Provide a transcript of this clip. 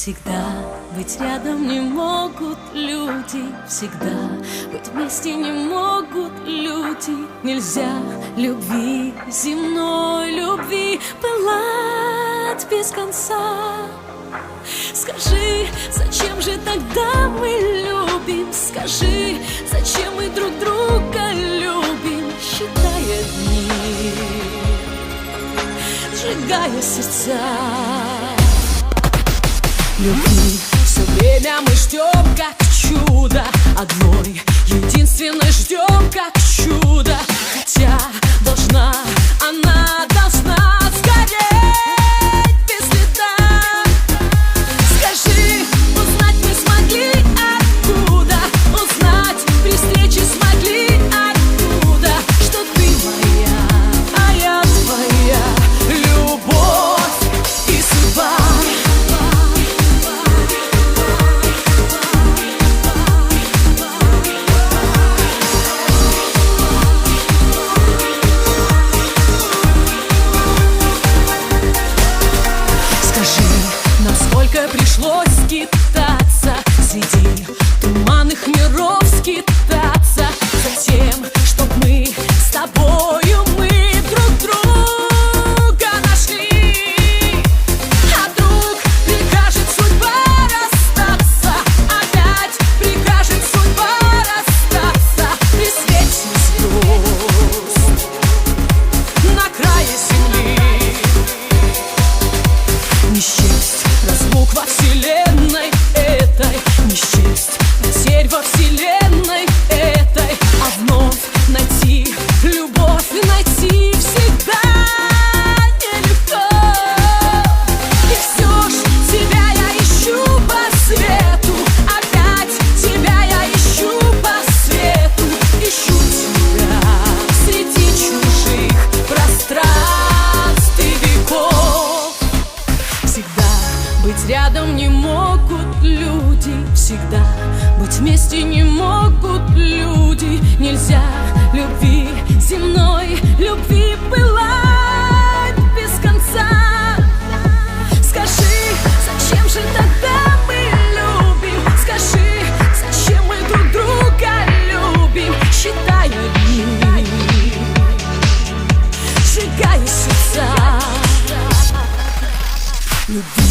Всегда быть рядом не могут люди, всегда быть вместе не могут люди. Нельзя любви, земной любви, пылать без конца. Скажи, зачем же тогда мы любим? Скажи, зачем мы друг друга любим? Считая дни, сжигая сердца. Любви все время мы ждем, как чудо. Одной единственной ждем, как чудо. Хотя она должна сгореть без следа. Скажи, узнать мы смогли откуда? Узнать при встрече смогли откуда? Что ты моя, а я твоя, любовь и судьба. Насколько пришлось скитаться, среди туманных миров скитаться, затем, чтоб мы с тобою друг друга нашли. А вдруг прикажет судьба расстаться, опять прикажет судьба расстаться при свете звезд на крае земли. Не счесть разлук во вселенной этой, не счесть потерь во вселенной этой, а вновь найти любовь, найти всегда нелегко. И все ж тебя я ищу по свету, опять тебя я ищу по свету. Ищу тебя среди чужих пространств и веков. Всегда быть рядом не могут люди, всегда быть вместе не могут люди. Нельзя любви, земной любви, пылать без конца. Скажи, зачем же тогда мы любим? Скажи, зачем мы друг друга любим? Считая дни, сжигая сердца. Любви